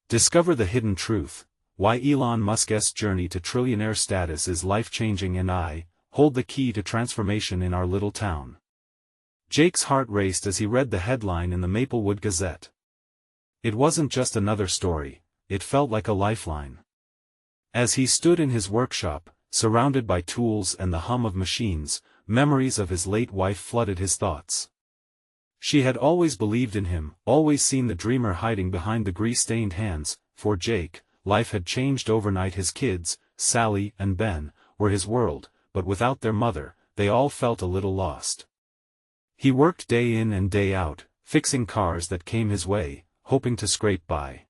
Discover the hidden truth, why Elon Musk's journey to trillionaire status is life-changing, and I hold the key to transformation in our little town. Jake's heart raced as he read the headline in the Maplewood Gazette. It wasn't just another story, it felt like a lifeline. As he stood in his workshop, surrounded by tools and the hum of machines, memories of his late wife flooded his thoughts. She had always believed in him, always seen the dreamer hiding behind the grease-stained hands. For Jake, life had changed overnight. His kids, Sally and Ben, were his world, but without their mother, they all felt a little lost. He worked day in and day out, fixing cars that came his way, hoping to scrape by.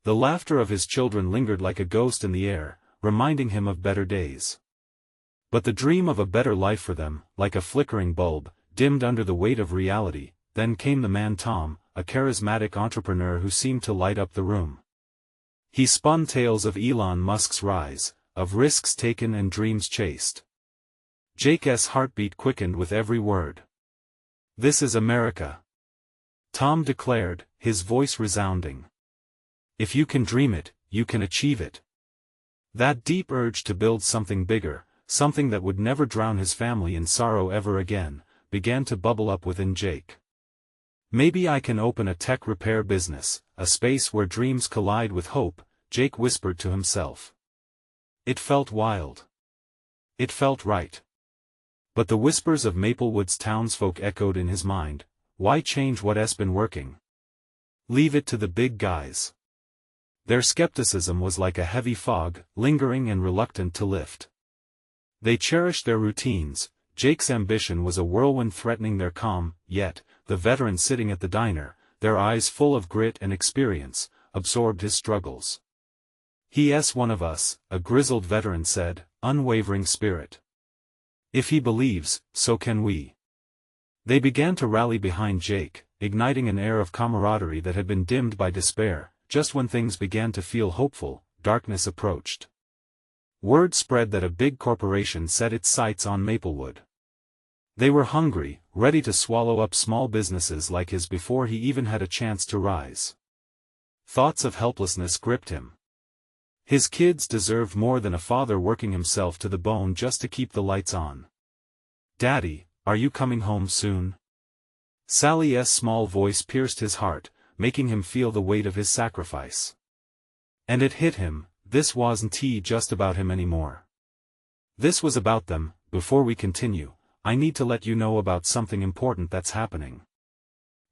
The laughter of his children lingered like a ghost in the air, reminding him of better days. But the dream of a better life for them, like a flickering bulb, dimmed under the weight of reality. Then came the man Tom, a charismatic entrepreneur who seemed to light up the room. He spun tales of Elon Musk's rise, of risks taken and dreams chased. Jake's heartbeat quickened with every word. "This is America," Tom declared, his voice resounding. "If you can dream it, you can achieve it." That deep urge to build something bigger, something that would never drown his family in sorrow ever again, began to bubble up within Jake. "Maybe I can open a tech repair business, a space where dreams collide with hope," Jake whispered to himself. It felt wild. It felt right. But the whispers of Maplewood's townsfolk echoed in his mind. Why change what's been working? Leave it to the big guys. Their skepticism was like a heavy fog, lingering and reluctant to lift. They cherished their routines. Jake's ambition was a whirlwind threatening their calm, yet, the veteran sitting at the diner, their eyes full of grit and experience, absorbed his struggles. "He's one of us," a grizzled veteran said, unwavering spirit. "If he believes, so can we." They began to rally behind Jake, igniting an air of camaraderie that had been dimmed by despair. Just when things began to feel hopeful, darkness approached. Word spread that a big corporation set its sights on Maplewood. They were hungry, ready to swallow up small businesses like his before he even had a chance to rise. Thoughts of helplessness gripped him. His kids deserved more than a father working himself to the bone just to keep the lights on. "Daddy, are you coming home soon?" Sally's small voice pierced his heart, making him feel the weight of his sacrifice. And it hit him. This wasn't just about him anymore. This was about them. "Before we continue, I need to let you know about something important that's happening.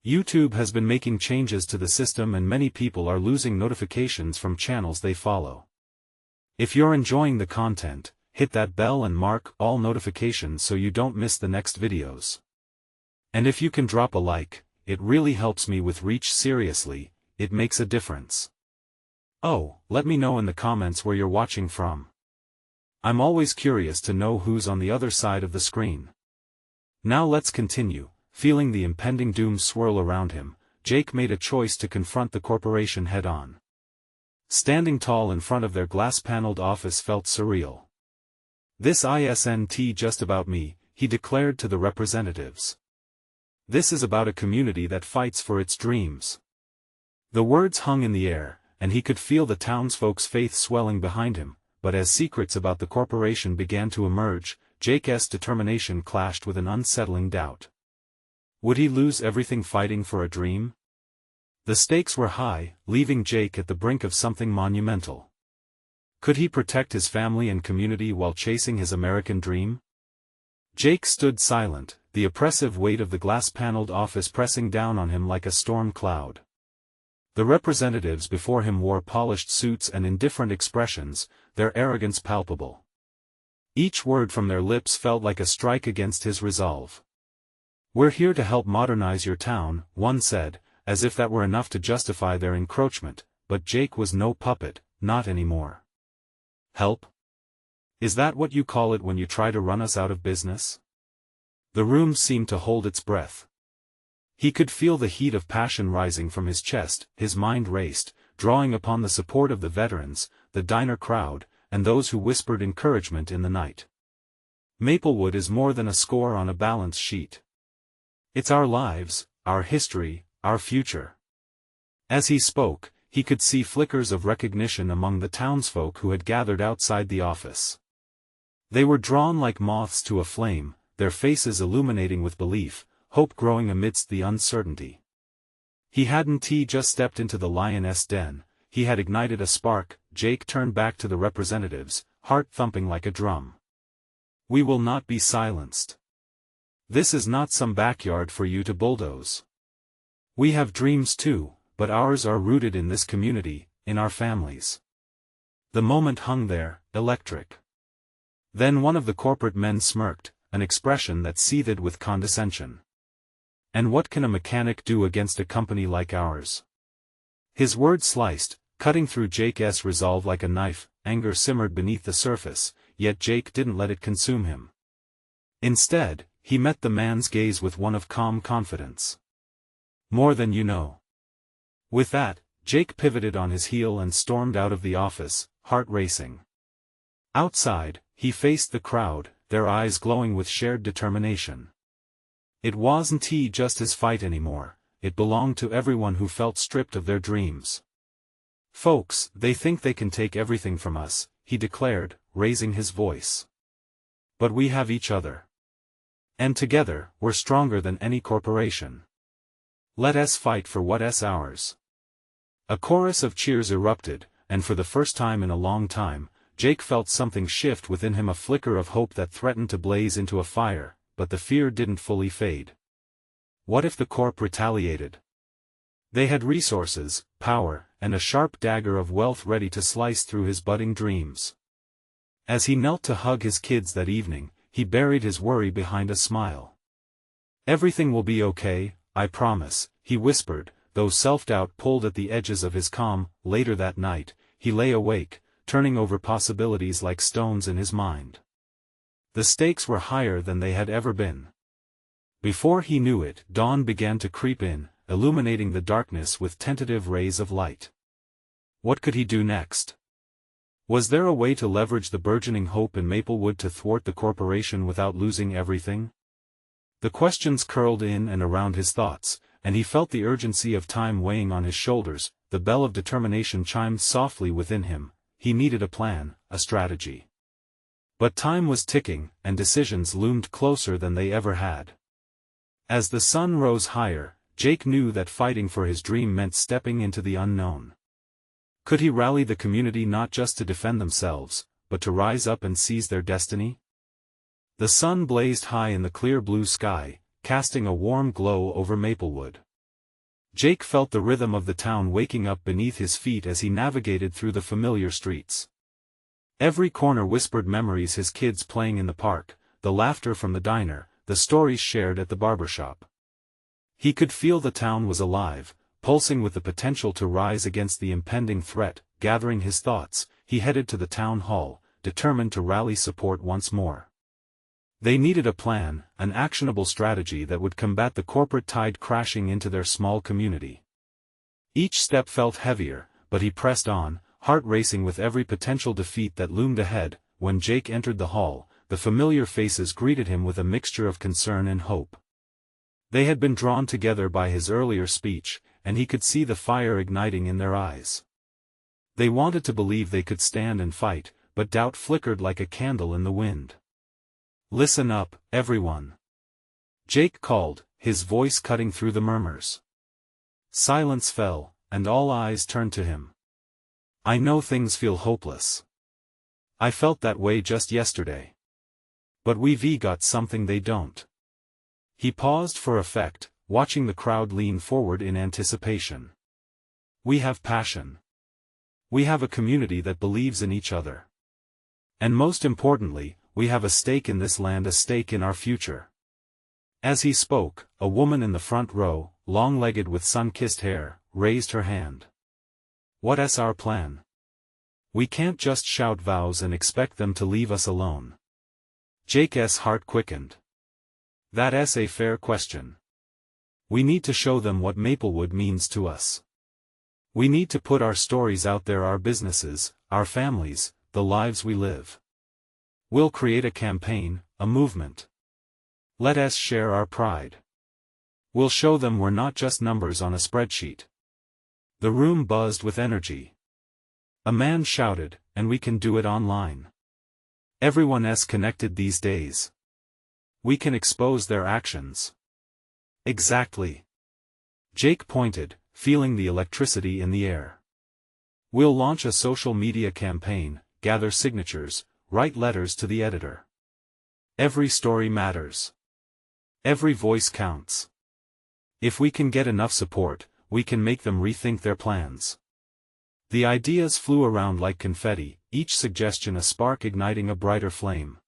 YouTube has been making changes to the system and many people are losing notifications from channels they follow. If you're enjoying the content, hit that bell and mark all notifications so you don't miss the next videos. And if you can drop a like, it really helps me with reach. Seriously, it makes a difference. Oh, let me know in the comments where you're watching from. I'm always curious to know who's on the other side of the screen." Now let's continue. Feeling the impending doom swirl around him, Jake made a choice to confront the corporation head-on. Standing tall in front of their glass-paneled office felt surreal. "This isn't just about me," he declared to the representatives. "This is about a community that fights for its dreams." The words hung in the air, and he could feel the townsfolk's faith swelling behind him. But as secrets about the corporation began to emerge, Jake's determination clashed with an unsettling doubt. Would he lose everything fighting for a dream? The stakes were high, leaving Jake at the brink of something monumental. Could he protect his family and community while chasing his American dream? Jake stood silent, the oppressive weight of the glass-paneled office pressing down on him like a storm cloud. The representatives before him wore polished suits and indifferent expressions, their arrogance palpable. Each word from their lips felt like a strike against his resolve. "We're here to help modernize your town," one said, as if that were enough to justify their encroachment. But Jake was no puppet, not anymore. "Help? Is that what you call it when you try to run us out of business?" The room seemed to hold its breath. He could feel the heat of passion rising from his chest. His mind raced, drawing upon the support of the veterans, the diner crowd, and those who whispered encouragement in the night. Maplewood is more than a score on a balance sheet. It's our lives, our history, our future. As he spoke, he could see flickers of recognition among the townsfolk who had gathered outside the office. They were drawn like moths to a flame, their faces illuminating with belief, hope growing amidst the uncertainty. He hadn't just stepped into the lioness den, he had ignited a spark. Jake turned back to the representatives, heart thumping like a drum. We will not be silenced. This is not some backyard for you to bulldoze. We have dreams too, but ours are rooted in this community, in our families. The moment hung there, electric. Then one of the corporate men smirked, an expression that seethed with condescension. And what can a mechanic do against a company like ours? His words sliced, cutting through Jake's resolve like a knife. Anger simmered beneath the surface, yet Jake didn't let it consume him. Instead, he met the man's gaze with one of calm confidence. More than you know. With that, Jake pivoted on his heel and stormed out of the office, heart racing. Outside, he faced the crowd, their eyes glowing with shared determination. It wasn't just his fight anymore, it belonged to everyone who felt stripped of their dreams. Folks, they think they can take everything from us, he declared, raising his voice. But we have each other. And together, we're stronger than any corporation. Let us fight for what's ours. A chorus of cheers erupted, and for the first time in a long time, Jake felt something shift within him, a flicker of hope that threatened to blaze into a fire, but the fear didn't fully fade. What if the corp retaliated? They had resources, power, and a sharp dagger of wealth ready to slice through his budding dreams. As he knelt to hug his kids that evening, he buried his worry behind a smile. Everything will be okay, I promise, he whispered, though self-doubt pulled at the edges of his calm. Later that night, he lay awake, turning over possibilities like stones in his mind. The stakes were higher than they had ever been. Before he knew it, dawn began to creep in, illuminating the darkness with tentative rays of light. What could he do next? Was there a way to leverage the burgeoning hope in Maplewood to thwart the corporation without losing everything? The questions curled in and around his thoughts, and he felt the urgency of time weighing on his shoulders. The bell of determination chimed softly within him. He needed a plan, a strategy. But time was ticking, and decisions loomed closer than they ever had. As the sun rose higher, Jake knew that fighting for his dream meant stepping into the unknown. Could he rally the community not just to defend themselves, but to rise up and seize their destiny? The sun blazed high in the clear blue sky, casting a warm glow over Maplewood. Jake felt the rhythm of the town waking up beneath his feet as he navigated through the familiar streets. Every corner whispered memories: his kids playing in the park, the laughter from the diner, the stories shared at the barbershop. He could feel the town was alive, pulsing with the potential to rise against the impending threat. Gathering his thoughts, he headed to the town hall, determined to rally support once more. They needed a plan, an actionable strategy that would combat the corporate tide crashing into their small community. Each step felt heavier, but he pressed on, heart racing with every potential defeat that loomed ahead. When Jake entered the hall, the familiar faces greeted him with a mixture of concern and hope. They had been drawn together by his earlier speech, and he could see the fire igniting in their eyes. They wanted to believe they could stand and fight, but doubt flickered like a candle in the wind. "Listen up, everyone," Jake called, his voice cutting through the murmurs. Silence fell, and all eyes turned to him. "I know things feel hopeless. I felt that way just yesterday. But we've got something they don't." He paused for effect, watching the crowd lean forward in anticipation. "We have passion. We have a community that believes in each other. And most importantly, we have a stake in this land, a stake in our future." As he spoke, a woman in the front row, long-legged with sun-kissed hair, raised her hand. "What's our plan? We can't just shout vows and expect them to leave us alone." Jake's heart quickened. "That's a fair question. We need to show them what Maplewood means to us. We need to put our stories out there, our businesses, our families, the lives we live. We'll create a campaign, a movement. Let us share our pride. We'll show them we're not just numbers on a spreadsheet. The room buzzed with energy. A man shouted, "And we can do it online. Everyone's connected these days. We can expose their actions." "Exactly." Jake pointed, feeling the electricity in the air. "We'll launch a social media campaign, gather signatures, write letters to the editor. Every story matters. Every voice counts. If we can get enough support, we can make them rethink their plans." The ideas flew around like confetti, each suggestion a spark igniting a brighter flame.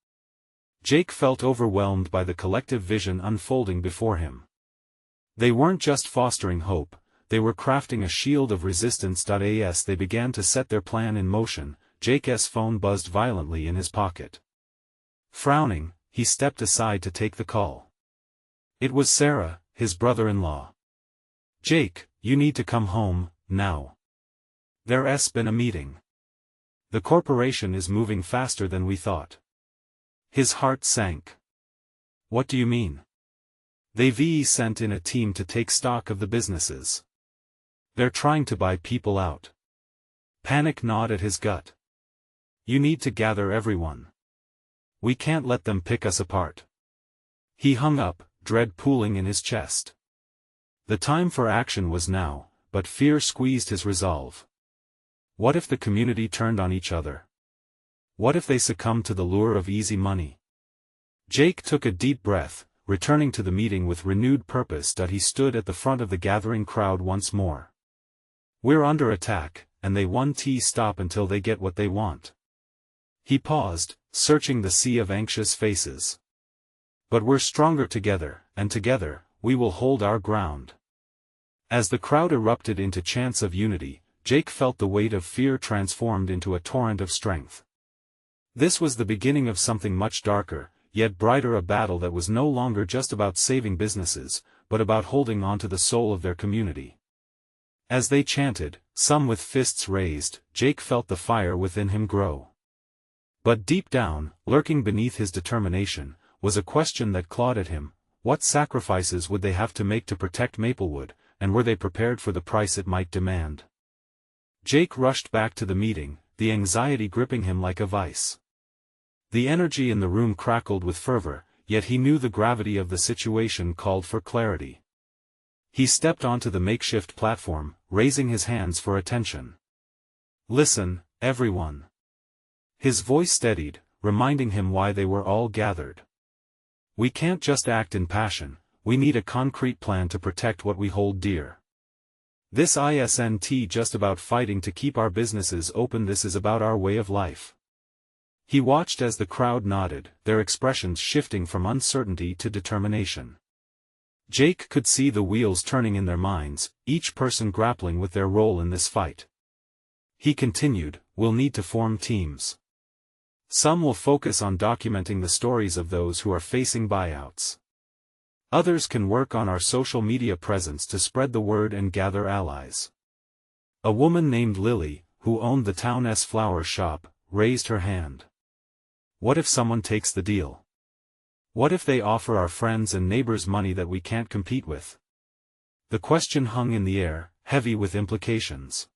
Jake felt overwhelmed by the collective vision unfolding before him. They weren't just fostering hope, they were crafting a shield of resistance. As they began to set their plan in motion, Jake's phone buzzed violently in his pocket. Frowning, he stepped aside to take the call. It was Sarah, his brother-in-law. "Jake, you need to come home, now. There's been a meeting. The corporation is moving faster than we thought." His heart sank. "What do you mean?" "They've sent in a team to take stock of the businesses. They're trying to buy people out." Panic gnawed at his gut. "You need to gather everyone. We can't let them pick us apart." He hung up, dread pooling in his chest. The time for action was now, but fear squeezed his resolve. What if the community turned on each other? What if they succumbed to the lure of easy money? Jake took a deep breath, returning to the meeting with renewed purpose. He stood at the front of the gathering crowd once more. "We're under attack, and they won't stop until they get what they want." He paused, searching the sea of anxious faces. "But we're stronger together, and together, we will hold our ground." As the crowd erupted into chants of unity, Jake felt the weight of fear transformed into a torrent of strength. This was the beginning of something much darker, yet brighter, a battle that was no longer just about saving businesses, but about holding on to the soul of their community. As they chanted, some with fists raised, Jake felt the fire within him grow. But deep down, lurking beneath his determination, was a question that clawed at him: what sacrifices would they have to make to protect Maplewood, and were they prepared for the price it might demand? Jake rushed back to the meeting, the anxiety gripping him like a vice. The energy in the room crackled with fervor, yet he knew the gravity of the situation called for clarity. He stepped onto the makeshift platform, raising his hands for attention. "Listen, everyone." His voice steadied, reminding him why they were all gathered. "We can't just act in passion, we need a concrete plan to protect what we hold dear. This isn't just about fighting to keep our businesses open, this is about our way of life." He watched as the crowd nodded, their expressions shifting from uncertainty to determination. Jake could see the wheels turning in their minds, each person grappling with their role in this fight. He continued, "We'll need to form teams. Some will focus on documenting the stories of those who are facing buyouts. Others can work on our social media presence to spread the word and gather allies." A woman named Lily, who owned the town's flower shop, raised her hand. "What if someone takes the deal? What if they offer our friends and neighbors money that we can't compete with?" The question hung in the air, heavy with implications.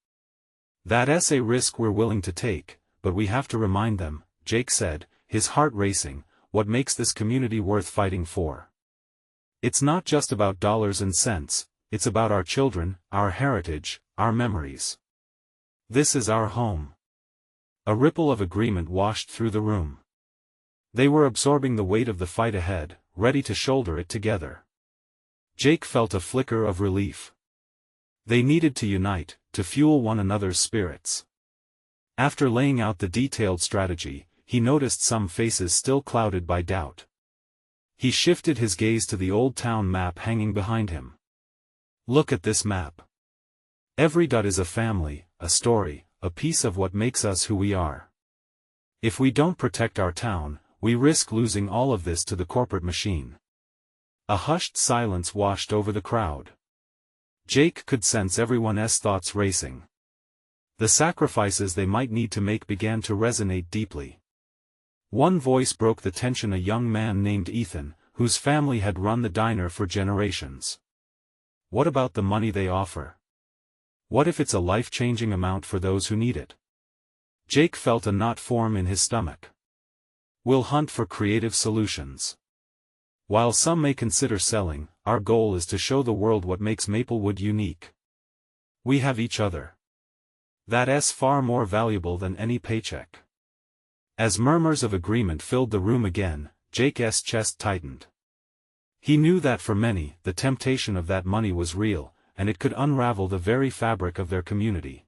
"That's a risk we're willing to take, but we have to remind them," Jake said, his heart racing, "what makes this community worth fighting for. It's not just about dollars and cents, it's about our children, our heritage, our memories. This is our home." A ripple of agreement washed through the room. They were absorbing the weight of the fight ahead, ready to shoulder it together. Jake felt a flicker of relief. They needed to unite, to fuel one another's spirits. After laying out the detailed strategy, he noticed some faces still clouded by doubt. He shifted his gaze to the old town map hanging behind him. "Look at this map. Every dot is a family, a story, a piece of what makes us who we are. If we don't protect our town, we risk losing all of this to the corporate machine." A hushed silence washed over the crowd. Jake could sense everyone's thoughts racing. The sacrifices they might need to make began to resonate deeply. One voice broke the tension, a young man named Ethan, whose family had run the diner for generations. "What about the money they offer? What if it's a life-changing amount for those who need it? Jake felt a knot form in his stomach. We'll hunt for creative solutions. While some may consider selling, our goal is to show the world what makes Maplewood unique. We have each other. That's far more valuable than any paycheck. As murmurs of agreement filled the room again, Jake's chest tightened. He knew that for many, the temptation of that money was real, and it could unravel the very fabric of their community.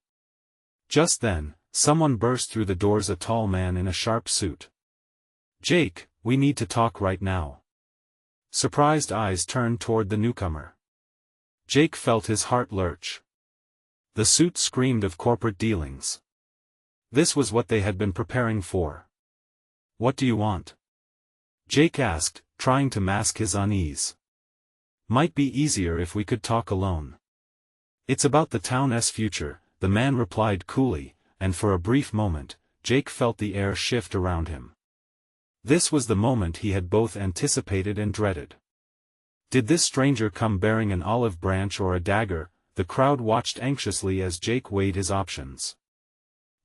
Just then, someone burst through the doors, a tall man in a sharp suit. "Jake, we need to talk right now." Surprised eyes turned toward the newcomer. Jake felt his heart lurch. The suit screamed of corporate dealings. This was what they had been preparing for. "What do you want?" Jake asked, trying to mask his unease. "Might be easier if we could talk alone." "It's about the town's future," the man replied coolly, and for a brief moment, Jake felt the air shift around him. This was the moment he had both anticipated and dreaded. Did this stranger come bearing an olive branch or a dagger? The crowd watched anxiously as Jake weighed his options.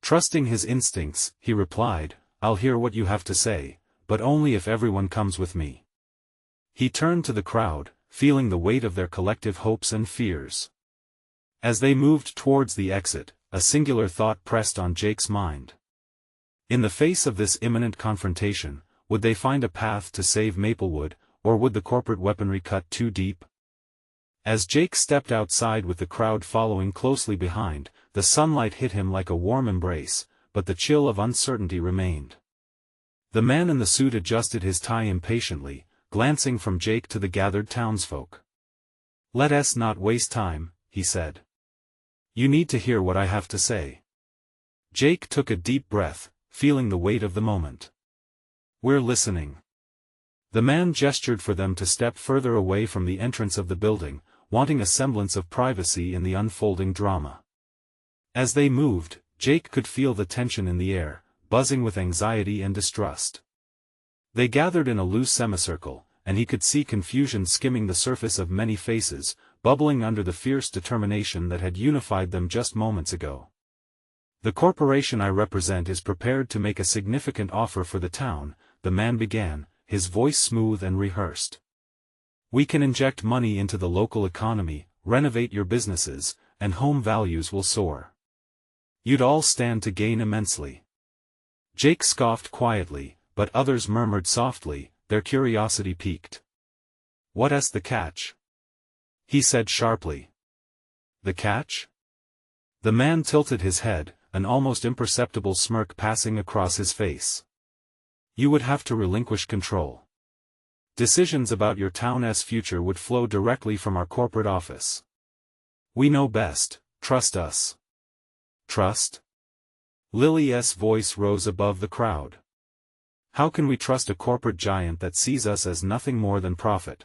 Trusting his instincts, he replied, "I'll hear what you have to say, but only if everyone comes with me." He turned to the crowd, feeling the weight of their collective hopes and fears. As they moved towards the exit, a singular thought pressed on Jake's mind. In the face of this imminent confrontation, would they find a path to save Maplewood, or would the corporate weaponry cut too deep? As Jake stepped outside with the crowd following closely behind, the sunlight hit him like a warm embrace, but the chill of uncertainty remained. The man in the suit adjusted his tie impatiently, glancing from Jake to the gathered townsfolk. "Let us not waste time," he said. "You need to hear what I have to say." Jake took a deep breath, feeling the weight of the moment. "We're listening." The man gestured for them to step further away from the entrance of the building, wanting a semblance of privacy in the unfolding drama. As they moved, Jake could feel the tension in the air, buzzing with anxiety and distrust. They gathered in a loose semicircle, and he could see confusion skimming the surface of many faces, bubbling under the fierce determination that had unified them just moments ago. "The corporation I represent is prepared to make a significant offer for the town," the man began, his voice smooth and rehearsed. "We can inject money into the local economy, renovate your businesses, and home values will soar. You'd all stand to gain immensely." Jake scoffed quietly, but others murmured softly, their curiosity piqued. "What's the catch?" he said sharply. "The catch?" The man tilted his head, an almost imperceptible smirk passing across his face. "You would have to relinquish control. Decisions about your town's future would flow directly from our corporate office. We know best, trust us." "Trust?" Lily's voice rose above the crowd. "How can we trust a corporate giant that sees us as nothing more than profit?"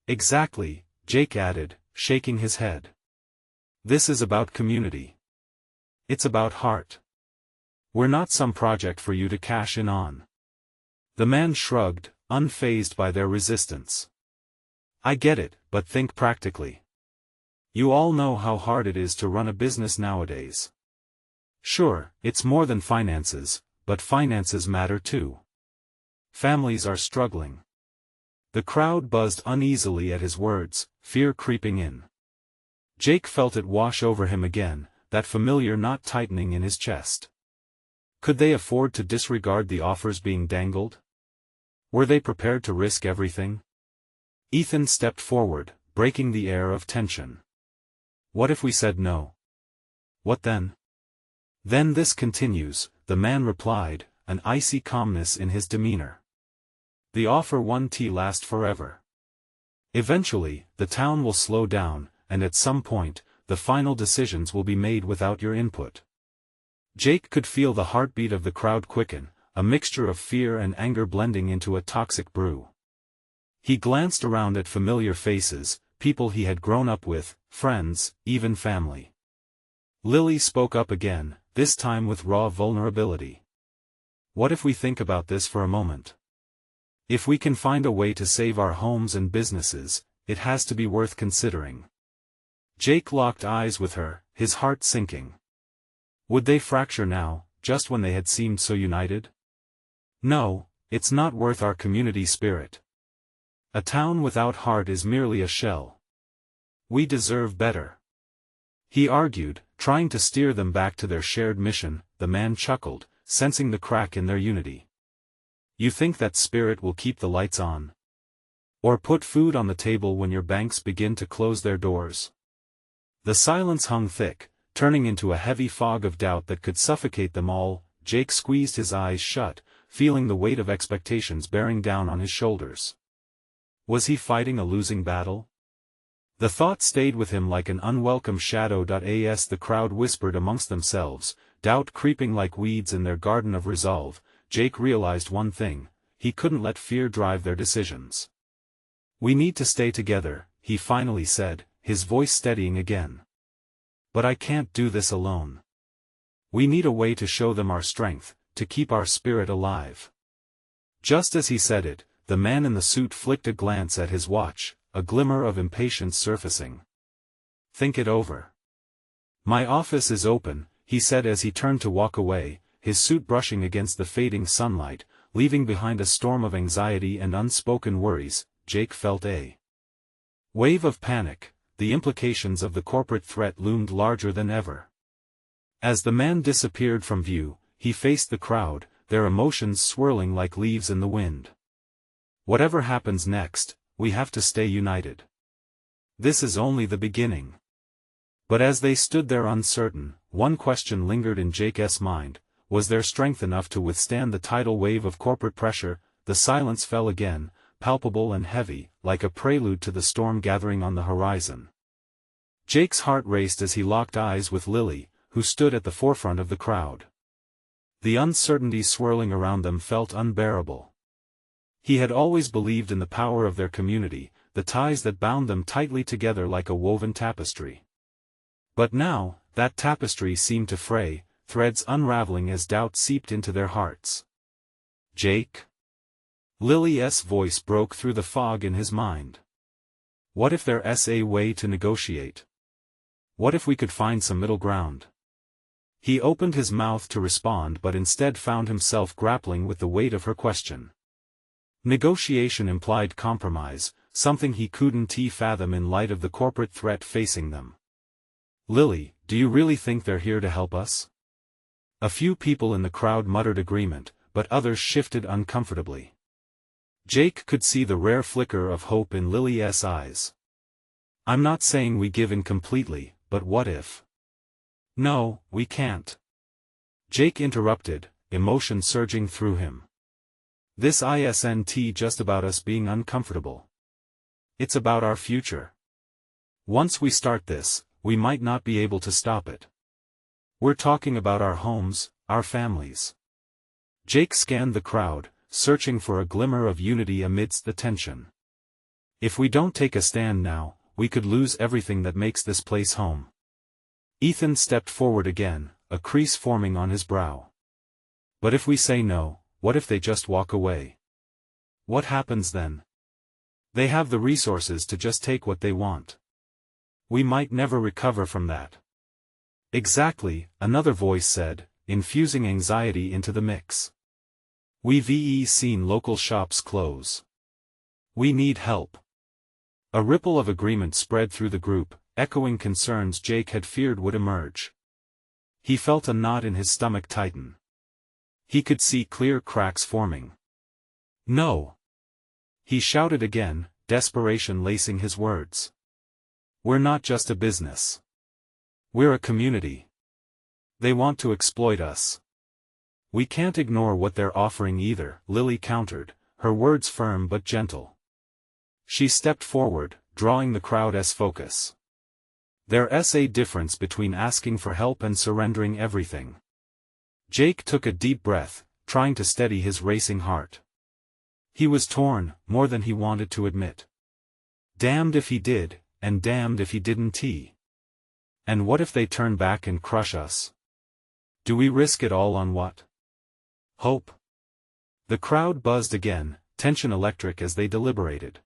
"Exactly," Jake added, shaking his head. "This is about community. It's about heart. We're not some project for you to cash in on." The man shrugged, unfazed by their resistance. "I get it, but think practically. You all know how hard it is to run a business nowadays. Sure, it's more than finances, but finances matter too. Families are struggling." The crowd buzzed uneasily at his words, fear creeping in. Jake felt it wash over him again, that familiar knot tightening in his chest. Could they afford to disregard the offers being dangled? Were they prepared to risk everything? Ethan stepped forward, breaking the air of tension. "What if we said no?" "What then?" "Then this continues," the man replied, an icy calmness in his demeanor. "The offer won't last forever. Eventually, the town will slow down, and at some point, the final decisions will be made without your input." Jake could feel the heartbeat of the crowd quicken, a mixture of fear and anger blending into a toxic brew. He glanced around at familiar faces, people he had grown up with, friends, even family. Lily spoke up again, this time with raw vulnerability. "What if we think about this for a moment? If we can find a way to save our homes and businesses, it has to be worth considering." Jake locked eyes with her, his heart sinking. Would they fracture now, just when they had seemed so united? No, it's not worth our community spirit. A town without heart is merely a shell. We deserve better. He argued, trying to steer them back to their shared mission. The man chuckled, sensing the crack in their unity. You think that spirit will keep the lights on? Or put food on the table when your banks begin to close their doors? The silence hung thick, turning into a heavy fog of doubt that could suffocate them all. Jake squeezed his eyes shut, feeling the weight of expectations bearing down on his shoulders. Was he fighting a losing battle? The thought stayed with him like an unwelcome shadow. As the crowd whispered amongst themselves, doubt creeping like weeds in their garden of resolve, Jake realized one thing: he couldn't let fear drive their decisions. We need to stay together, he finally said, his voice steadying again. But I can't do this alone. We need a way to show them our strength, to keep our spirit alive. Just as he said it, the man in the suit flicked a glance at his watch, a glimmer of impatience surfacing. Think it over. My office is open, he said as he turned to walk away, his suit brushing against the fading sunlight, leaving behind a storm of anxiety and unspoken worries. Jake felt a wave of panic. The implications of the corporate threat loomed larger than ever. As the man disappeared from view, he faced the crowd, their emotions swirling like leaves in the wind. Whatever happens next, we have to stay united. This is only the beginning. But as they stood there uncertain, one question lingered in Jake's mind: was there strength enough to withstand the tidal wave of corporate pressure? The silence fell again, palpable and heavy, like a prelude to the storm gathering on the horizon. Jake's heart raced as he locked eyes with Lily, who stood at the forefront of the crowd. The uncertainty swirling around them felt unbearable. He had always believed in the power of their community, the ties that bound them tightly together like a woven tapestry. But now, that tapestry seemed to fray, threads unraveling as doubt seeped into their hearts. Jake? Lily's voice broke through the fog in his mind. What if there's a way to negotiate? What if we could find some middle ground? He opened his mouth to respond but instead found himself grappling with the weight of her question. Negotiation implied compromise, something he couldn't fathom in light of the corporate threat facing them. Lily, do you really think they're here to help us? A few people in the crowd muttered agreement, but others shifted uncomfortably. Jake could see the rare flicker of hope in Lily's eyes. I'm not saying we give in completely, but what if? No, we can't. Jake interrupted, emotion surging through him. This isn't just about us being uncomfortable. It's about our future. Once we start this, we might not be able to stop it. We're talking about our homes, our families. Jake scanned the crowd, searching for a glimmer of unity amidst the tension. If we don't take a stand now, we could lose everything that makes this place home. Ethan stepped forward again, a crease forming on his brow. But if we say no, what if they just walk away? What happens then? They have the resources to just take what they want. We might never recover from that. Exactly, another voice said, infusing anxiety into the mix. We've seen local shops close. We need help. A ripple of agreement spread through the group, echoing concerns Jake had feared would emerge. He felt a knot in his stomach tighten. He could see clear cracks forming. No! He shouted again, desperation lacing his words. We're not just a business. We're a community. They want to exploit us. We can't ignore what they're offering either, Lily countered, her words firm but gentle. She stepped forward, drawing the crowd's focus. There's a difference between asking for help and surrendering everything. Jake took a deep breath, trying to steady his racing heart. He was torn, more than he wanted to admit. Damned if he did, and damned if he didn't. And what if they turn back and crush us? Do we risk it all on what? Hope? The crowd buzzed again, tension electric as they deliberated.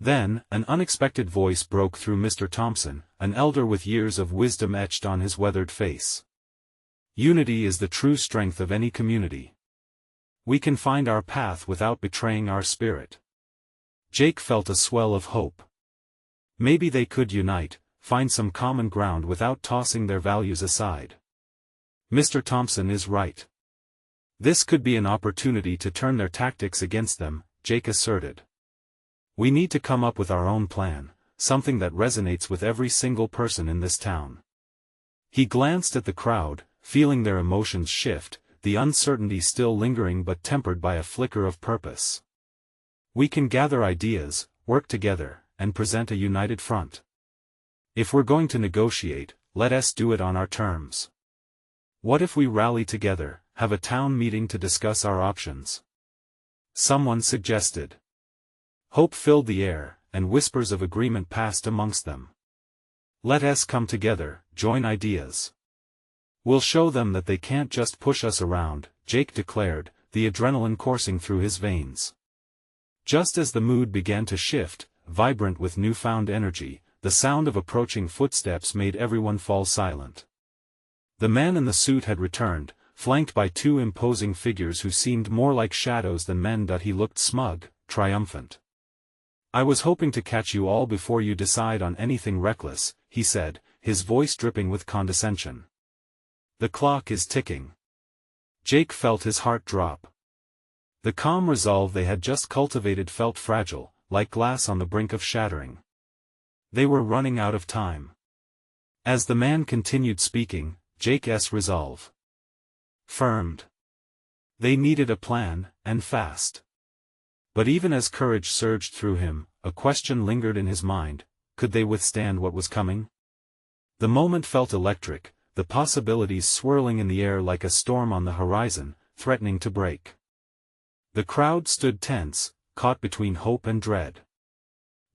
Then, an unexpected voice broke through Mr. Thompson, an elder with years of wisdom etched on his weathered face. Unity is the true strength of any community. We can find our path without betraying our spirit. Jake felt a swell of hope. Maybe they could unite, find some common ground without tossing their values aside. Mr. Thompson is right. This could be an opportunity to turn their tactics against them, Jake asserted. We need to come up with our own plan, something that resonates with every single person in this town. He glanced at the crowd, feeling their emotions shift, the uncertainty still lingering but tempered by a flicker of purpose. We can gather ideas, work together, and present a united front. If we're going to negotiate, let us do it on our terms. What if we rally together, have a town meeting to discuss our options? Someone suggested. Hope filled the air, and whispers of agreement passed amongst them. Let us come together, join ideas. We'll show them that they can't just push us around, Jake declared, the adrenaline coursing through his veins. Just as the mood began to shift, vibrant with newfound energy, the sound of approaching footsteps made everyone fall silent. The man in the suit had returned, flanked by two imposing figures who seemed more like shadows than men. He looked smug, triumphant. I was hoping to catch you all before you decide on anything reckless, he said, his voice dripping with condescension. The clock is ticking. Jake felt his heart drop. The calm resolve they had just cultivated felt fragile, like glass on the brink of shattering. They were running out of time. As the man continued speaking, Jake's resolve firmed. They needed a plan, and fast. But even as courage surged through him, a question lingered in his mind: could they withstand what was coming? The moment felt electric, the possibilities swirling in the air like a storm on the horizon, threatening to break. The crowd stood tense, caught between hope and dread.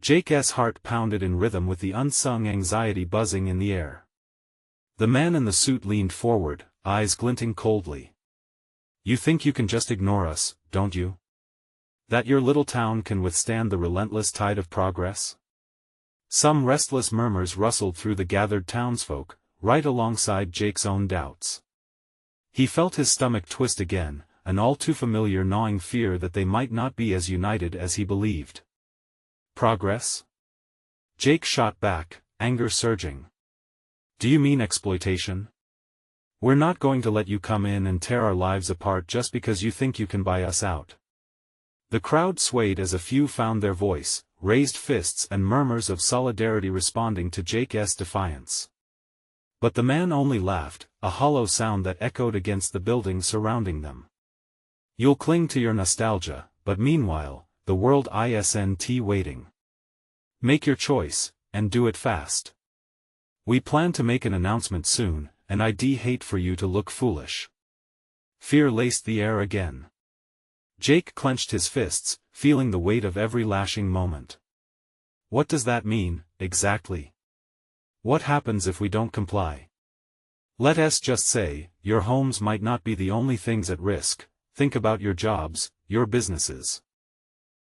Jake's heart pounded in rhythm with the unsung anxiety buzzing in the air. The man in the suit leaned forward, eyes glinting coldly. You think you can just ignore us, don't you? That your little town can withstand the relentless tide of progress? Some restless murmurs rustled through the gathered townsfolk, right alongside Jake's own doubts. He felt his stomach twist again, an all too familiar gnawing fear that they might not be as united as he believed. Progress? Jake shot back, anger surging. Do you mean exploitation? We're not going to let you come in and tear our lives apart just because you think you can buy us out. The crowd swayed as a few found their voice, raised fists and murmurs of solidarity responding to Jake's defiance. But the man only laughed, a hollow sound that echoed against the buildings surrounding them. You'll cling to your nostalgia, but meanwhile, the world isn't waiting. Make your choice, and do it fast. We plan to make an announcement soon, and I'd hate for you to look foolish. Fear laced the air again. Jake clenched his fists, feeling the weight of every lashing moment. What does that mean, exactly? What happens if we don't comply? Let us just say, your homes might not be the only things at risk. Think about your jobs, your businesses.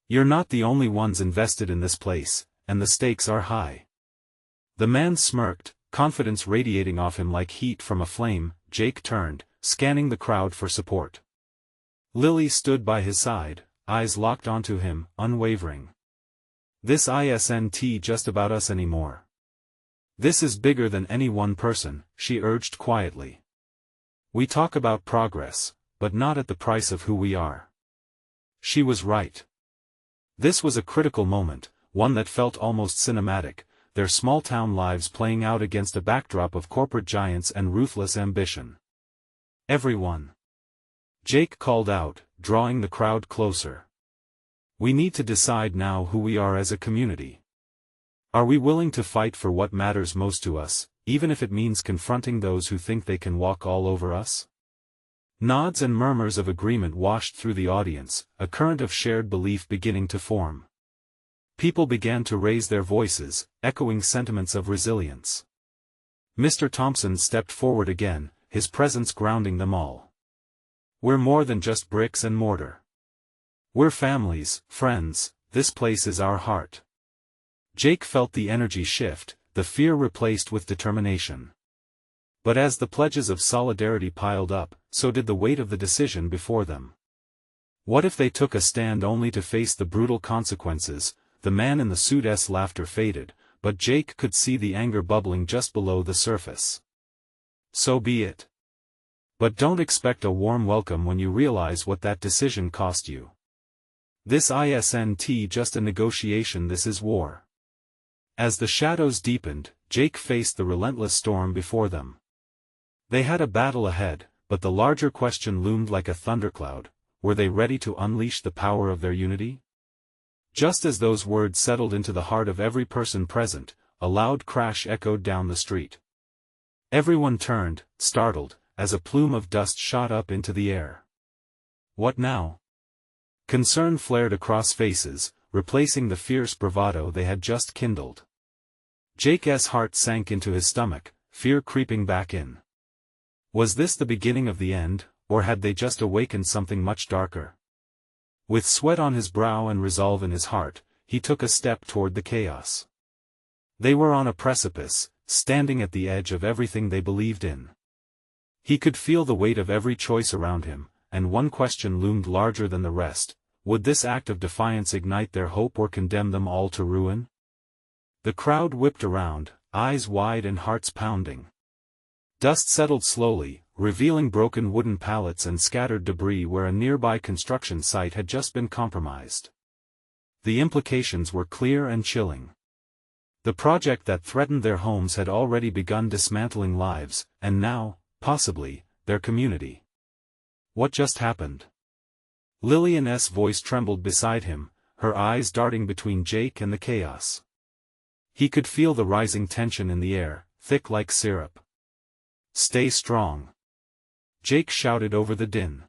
You're not the only ones invested in this place, and the stakes are high. The man smirked, confidence radiating off him like heat from a flame. Jake turned, scanning the crowd for support. Lily stood by his side, eyes locked onto him, unwavering. This isn't just about us anymore. This is bigger than any one person, she urged quietly. We talk about progress, but not at the price of who we are. She was right. This was a critical moment, one that felt almost cinematic, their small-town lives playing out against a backdrop of corporate giants and ruthless ambition. Everyone. Jake called out, drawing the crowd closer. We need to decide now who we are as a community. Are we willing to fight for what matters most to us, even if it means confronting those who think they can walk all over us? Nods and murmurs of agreement washed through the audience, a current of shared belief beginning to form. People began to raise their voices, echoing sentiments of resilience. Mr. Thompson stepped forward again, his presence grounding them all. We're more than just bricks and mortar. We're families, friends, this place is our heart. Jake felt the energy shift, the fear replaced with determination. But as the pledges of solidarity piled up, so did the weight of the decision before them. What if they took a stand only to face the brutal consequences? The man in the suit's laughter faded, but Jake could see the anger bubbling just below the surface. So be it. But don't expect a warm welcome when you realize what that decision cost you. This isn't just a negotiation, this is war. As the shadows deepened, Jake faced the relentless storm before them. They had a battle ahead, but the larger question loomed like a thundercloud: were they ready to unleash the power of their unity? Just as those words settled into the heart of every person present, a loud crash echoed down the street. Everyone turned, startled, as a plume of dust shot up into the air. What now? Concern flared across faces, replacing the fierce bravado they had just kindled. Jake's heart sank into his stomach, fear creeping back in. Was this the beginning of the end, or had they just awakened something much darker? With sweat on his brow and resolve in his heart, he took a step toward the chaos. They were on a precipice, standing at the edge of everything they believed in. He could feel the weight of every choice around him, and one question loomed larger than the rest: would this act of defiance ignite their hope or condemn them all to ruin? The crowd whipped around, eyes wide and hearts pounding. Dust settled slowly, revealing broken wooden pallets and scattered debris where a nearby construction site had just been compromised. The implications were clear and chilling. The project that threatened their homes had already begun dismantling lives, and now, possibly, their community. What just happened? Lillian's voice trembled beside him, her eyes darting between Jake and the chaos. He could feel the rising tension in the air, thick like syrup. Stay strong. Jake shouted over the din.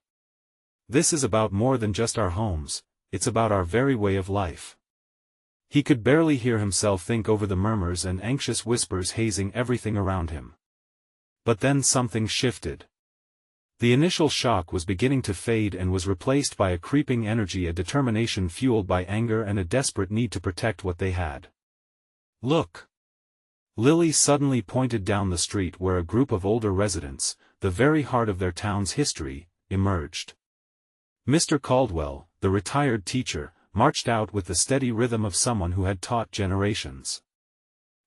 This is about more than just our homes, it's about our very way of life. He could barely hear himself think over the murmurs and anxious whispers hazing everything around him. But then something shifted. The initial shock was beginning to fade and was replaced by a creeping energy, a determination fueled by anger and a desperate need to protect what they had. Look! Lily suddenly pointed down the street where a group of older residents, the very heart of their town's history, emerged. Mr. Caldwell, the retired teacher, marched out with the steady rhythm of someone who had taught generations.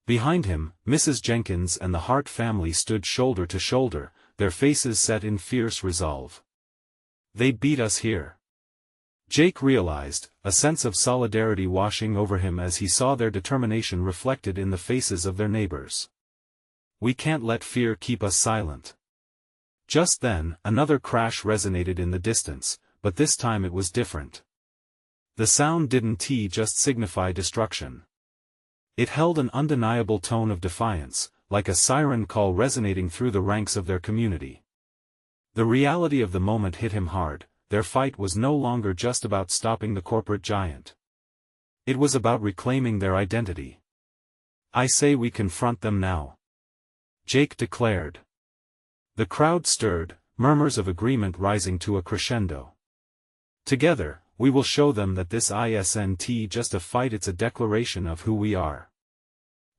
Behind him, Mrs. Jenkins and the Hart family stood shoulder to shoulder, their faces set in fierce resolve. They beat us here. Jake realized, a sense of solidarity washing over him as he saw their determination reflected in the faces of their neighbors. We can't let fear keep us silent. Just then, another crash resonated in the distance, but this time it was different. The sound didn't just signify destruction. It held an undeniable tone of defiance, like a siren call resonating through the ranks of their community. The reality of the moment hit him hard. Their fight was no longer just about stopping the corporate giant. It was about reclaiming their identity. I say we confront them now, Jake declared. The crowd stirred, murmurs of agreement rising to a crescendo. Together, we will show them that this isn't just a fight, it's a declaration of who we are.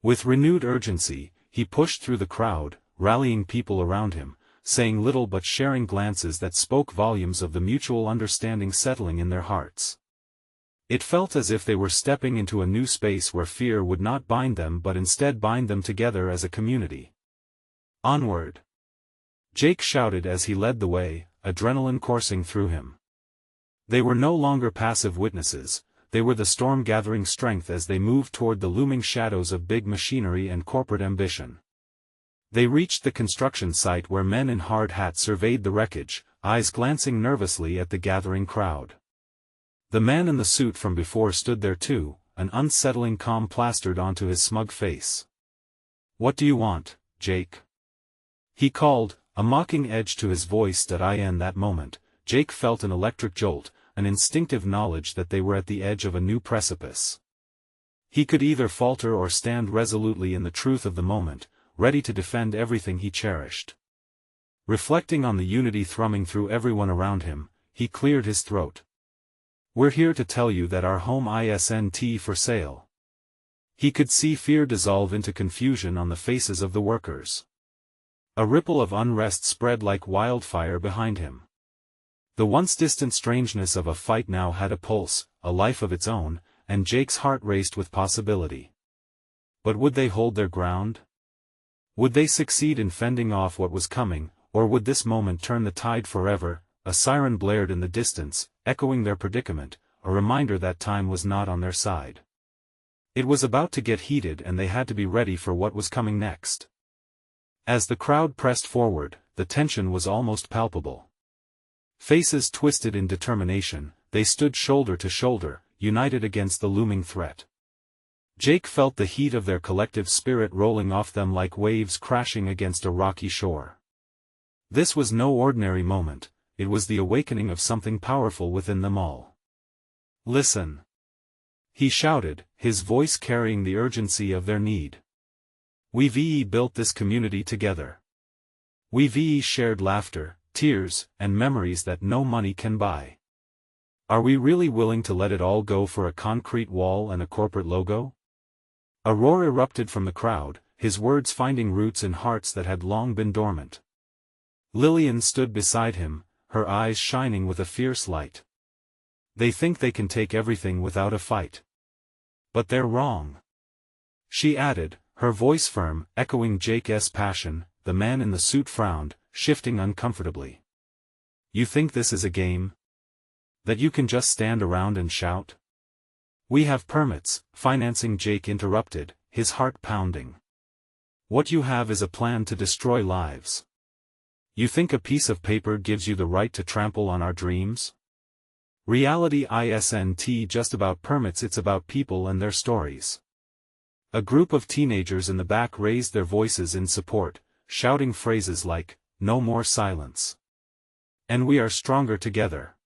With renewed urgency, he pushed through the crowd, rallying people around him, saying little but sharing glances that spoke volumes of the mutual understanding settling in their hearts. It felt as if they were stepping into a new space where fear would not bind them but instead bind them together as a community. Onward! Jake shouted as he led the way, adrenaline coursing through him. They were no longer passive witnesses, they were the storm gathering strength as they moved toward the looming shadows of big machinery and corporate ambition. They reached the construction site where men in hard hats surveyed the wreckage, eyes glancing nervously at the gathering crowd. The man in the suit from before stood there too, an unsettling calm plastered onto his smug face. What do you want, Jake? He called, a mocking edge to his voice in that moment. Jake felt an electric jolt, an instinctive knowledge that they were at the edge of a new precipice. He could either falter or stand resolutely in the truth of the moment, ready to defend everything he cherished. Reflecting on the unity thrumming through everyone around him, he cleared his throat. We're here to tell you that our home isn't for sale. He could see fear dissolve into confusion on the faces of the workers. A ripple of unrest spread like wildfire behind him. The once distant strangeness of a fight now had a pulse, a life of its own, and Jake's heart raced with possibility. But would they hold their ground? Would they succeed in fending off what was coming, or would this moment turn the tide forever? A siren blared in the distance, echoing their predicament, a reminder that time was not on their side. It was about to get heated and they had to be ready for what was coming next. As the crowd pressed forward, the tension was almost palpable. Faces twisted in determination, they stood shoulder to shoulder, united against the looming threat. Jake felt the heat of their collective spirit rolling off them like waves crashing against a rocky shore. This was no ordinary moment, it was the awakening of something powerful within them all. "Listen!" he shouted, his voice carrying the urgency of their need. "We've built this community together. We've shared laughter, tears, and memories that no money can buy. Are we really willing to let it all go for a concrete wall and a corporate logo?" A roar erupted from the crowd, his words finding roots in hearts that had long been dormant. Lillian stood beside him, her eyes shining with a fierce light. "They think they can take everything without a fight. But they're wrong," she added, her voice firm, echoing Jake's passion. The man in the suit frowned, shifting uncomfortably. "You think this is a game? That you can just stand around and shout?" "We have permits," financing Jake interrupted, his heart pounding. "What you have is a plan to destroy lives. You think a piece of paper gives you the right to trample on our dreams? Reality isn't just about permits, it's about people and their stories." A group of teenagers in the back raised their voices in support, shouting phrases like, "No more silence," and "We are stronger together."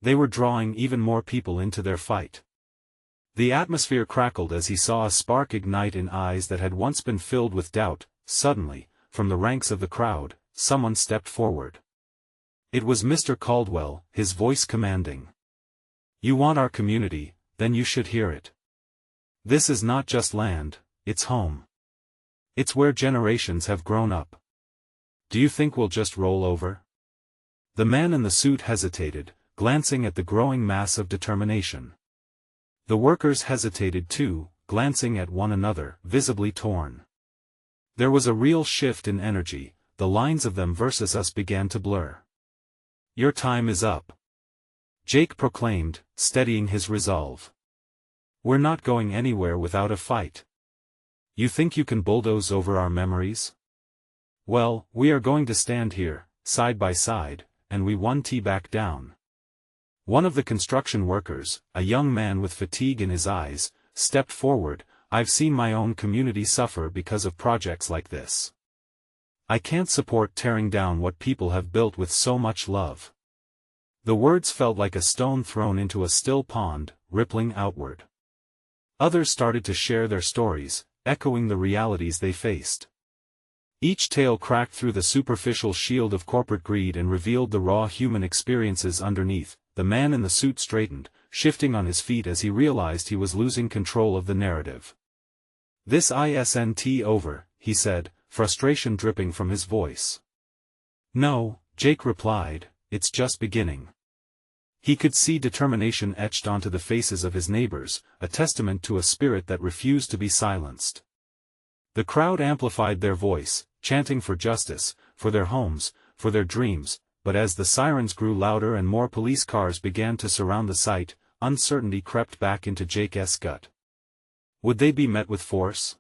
They were drawing even more people into their fight. The atmosphere crackled as he saw a spark ignite in eyes that had once been filled with doubt. Suddenly, from the ranks of the crowd, someone stepped forward. It was Mr. Caldwell, his voice commanding. "You want our community, then you should hear it. This is not just land, it's home. It's where generations have grown up. Do you think we'll just roll over?" The man in the suit hesitated, glancing at the growing mass of determination. The workers hesitated too, glancing at one another, visibly torn. There was a real shift in energy, the lines of them versus us began to blur. "Your time is up," Jake proclaimed, steadying his resolve. "We're not going anywhere without a fight. You think you can bulldoze over our memories? Well, we are going to stand here, side by side, and we won't back down." One of the construction workers, a young man with fatigue in his eyes, stepped forward. "I've seen my own community suffer because of projects like this. I can't support tearing down what people have built with so much love." The words felt like a stone thrown into a still pond, rippling outward. Others started to share their stories, echoing the realities they faced. Each tale cracked through the superficial shield of corporate greed and revealed the raw human experiences underneath. The man in the suit straightened, shifting on his feet as he realized he was losing control of the narrative. "This isn't over," he said, frustration dripping from his voice. "No," Jake replied, "it's just beginning." He could see determination etched onto the faces of his neighbors, a testament to a spirit that refused to be silenced. The crowd amplified their voice, chanting for justice, for their homes, for their dreams, but as the sirens grew louder and more police cars began to surround the site, uncertainty crept back into Jake's gut. Would they be met with force?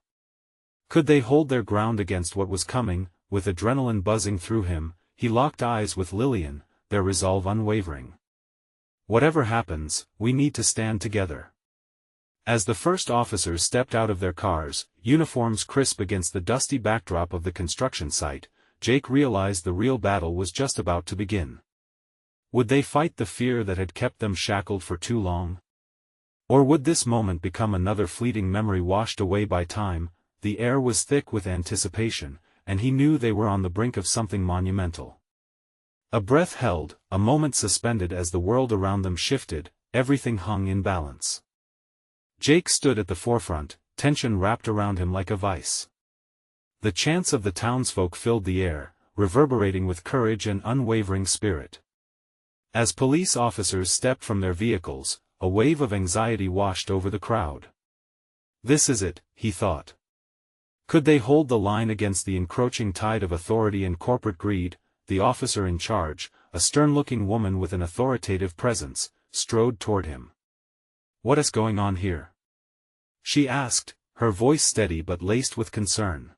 Could they hold their ground against what was coming? With adrenaline buzzing through him, he locked eyes with Lillian, their resolve unwavering. "Whatever happens, we need to stand together." As the first officers stepped out of their cars, uniforms crisp against the dusty backdrop of the construction site, Jake realized the real battle was just about to begin. Would they fight the fear that had kept them shackled for too long? Or would this moment become another fleeting memory washed away by time? The air was thick with anticipation, and he knew they were on the brink of something monumental. A breath held, a moment suspended as the world around them shifted, everything hung in balance. Jake stood at the forefront, tension wrapped around him like a vice. The chants of the townsfolk filled the air, reverberating with courage and unwavering spirit. As police officers stepped from their vehicles, a wave of anxiety washed over the crowd. This is it, he thought. Could they hold the line against the encroaching tide of authority and corporate greed? The officer in charge, a stern-looking woman with an authoritative presence, strode toward him. "What is going on here?" she asked, her voice steady but laced with concern.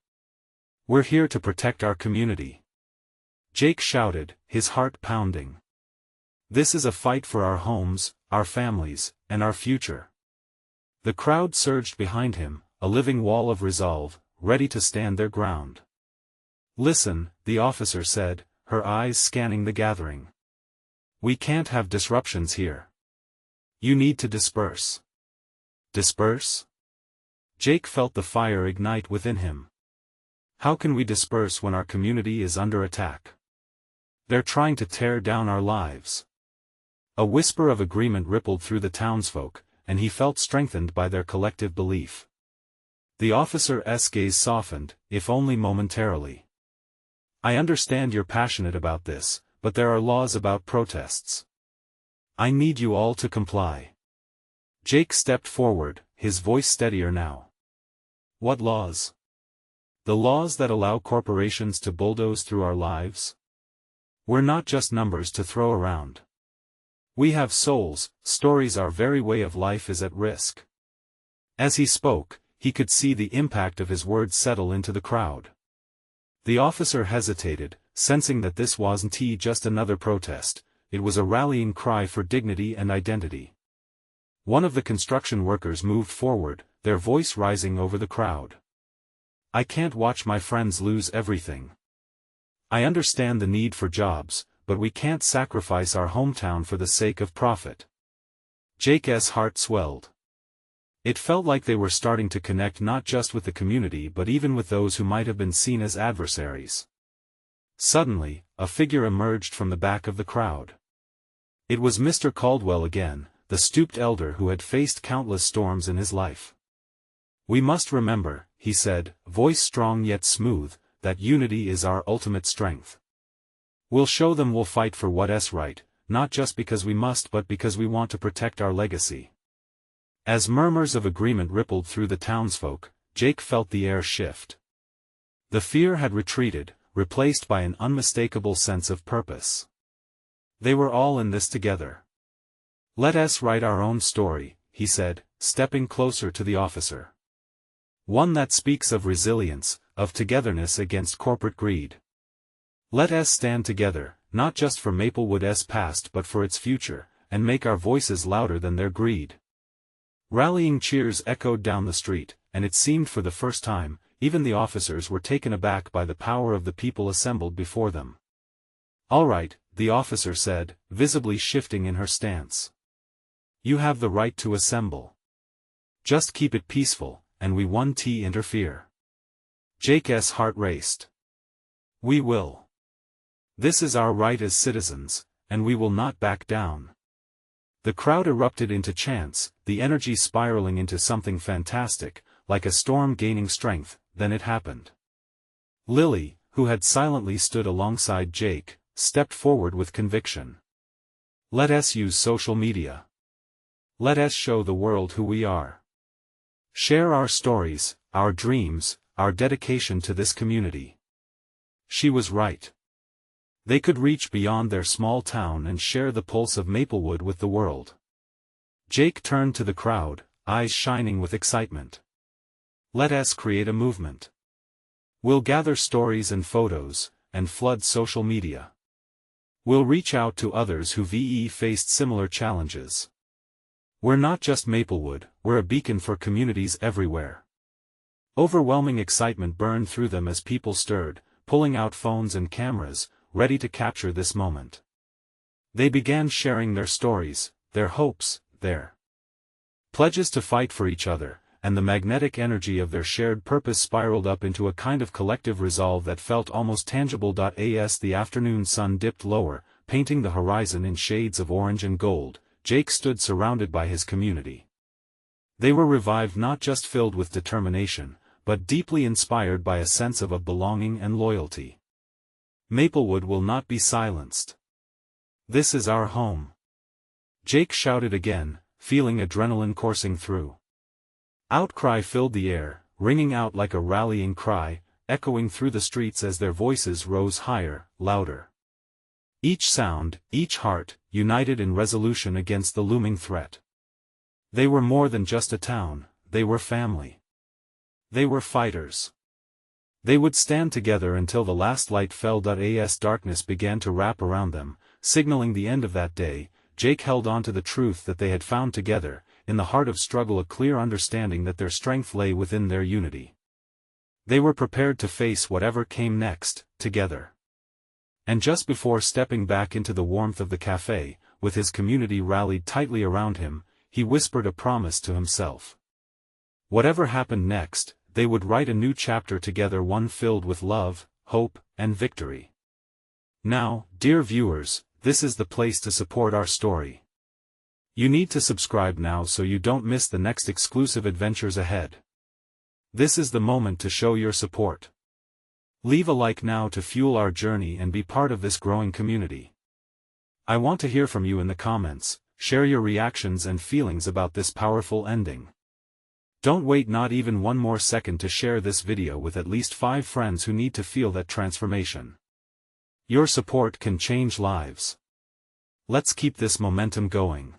"We're here to protect our community," Jake shouted, his heart pounding. "This is a fight for our homes, our families, and our future." The crowd surged behind him, a living wall of resolve, ready to stand their ground. "Listen," the officer said, her eyes scanning the gathering. "We can't have disruptions here. You need to disperse." "Disperse?" Jake felt the fire ignite within him. "How can we disperse when our community is under attack? They're trying to tear down our lives." A whisper of agreement rippled through the townsfolk, and he felt strengthened by their collective belief. The officer's gaze softened, if only momentarily. "I understand you're passionate about this, but there are laws about protests. I need you all to comply." Jake stepped forward, his voice steadier now. "What laws?" "The laws that allow corporations to bulldoze through our lives. We're not just numbers to throw around. We have souls, stories. Our very way of life is at risk." As he spoke, he could see the impact of his words settle into the crowd. The officer hesitated, sensing that this wasn't just another protest, it was a rallying cry for dignity and identity. One of the construction workers moved forward, their voice rising over the crowd. "I can't watch my friends lose everything. I understand the need for jobs, but we can't sacrifice our hometown for the sake of profit." Jake's heart swelled. It felt like they were starting to connect not just with the community but even with those who might have been seen as adversaries. Suddenly, a figure emerged from the back of the crowd. It was Mr. Caldwell again, the stooped elder who had faced countless storms in his life. "We must remember," he said, voice strong yet smooth, "that unity is our ultimate strength. We'll show them we'll fight for what's right, not just because we must but because we want to protect our legacy." As murmurs of agreement rippled through the townsfolk, Jake felt the air shift. The fear had retreated, replaced by an unmistakable sense of purpose. They were all in this together. "Let us write our own story," he said, stepping closer to the officer. "One that speaks of resilience, of togetherness against corporate greed. Let us stand together, not just for Maplewood's past but for its future, and make our voices louder than their greed." Rallying cheers echoed down the street, and it seemed for the first time, even the officers were taken aback by the power of the people assembled before them. "All right," the officer said, visibly shifting in her stance. "You have the right to assemble. Just keep it peaceful, and we won't interfere." Jake's heart raced. "We will. This is our right as citizens, and we will not back down." The crowd erupted into chants, the energy spiraling into something fantastic, like a storm gaining strength. Then it happened. Lily, who had silently stood alongside Jake, stepped forward with conviction. "Let us use social media. Let us show the world who we are. Share our stories, our dreams, our dedication to this community." She was right. They could reach beyond their small town and share the pulse of Maplewood with the world. Jake turned to the crowd, eyes shining with excitement. "Let us create a movement. We'll gather stories and photos, and flood social media. We'll reach out to others who faced similar challenges. We're not just Maplewood, we're a beacon for communities everywhere." Overwhelming excitement burned through them as people stirred, pulling out phones and cameras, ready to capture this moment. They began sharing their stories, their hopes, their pledges to fight for each other, and the magnetic energy of their shared purpose spiraled up into a kind of collective resolve that felt almost tangible. As the afternoon sun dipped lower, painting the horizon in shades of orange and gold, Jake stood surrounded by his community. They were revived, not just filled with determination, but deeply inspired by a sense of belonging and loyalty. Maplewood will not be silenced. This is our home. Jake shouted again, feeling adrenaline coursing through. Outcry filled the air, ringing out like a rallying cry, echoing through the streets as their voices rose higher, louder. Each sound, each heart, united in resolution against the looming threat. They were more than just a town, they were family. They were fighters. They would stand together until the last light fell. As darkness began to wrap around them, signaling the end of that day, Jake held on to the truth that they had found together, in the heart of struggle, a clear understanding that their strength lay within their unity. They were prepared to face whatever came next, together. And just before stepping back into the warmth of the cafe, with his community rallied tightly around him, he whispered a promise to himself. Whatever happened next, they would write a new chapter together, one filled with love, hope, and victory. Now, dear viewers, this is the place to support our story. You need to subscribe now so you don't miss the next exclusive adventures ahead. This is the moment to show your support. Leave a like now to fuel our journey and be part of this growing community. I want to hear from you in the comments. Share your reactions and feelings about this powerful ending. Don't wait not even one more second to share this video with at least 5 friends who need to feel that transformation. Your support can change lives. Let's keep this momentum going.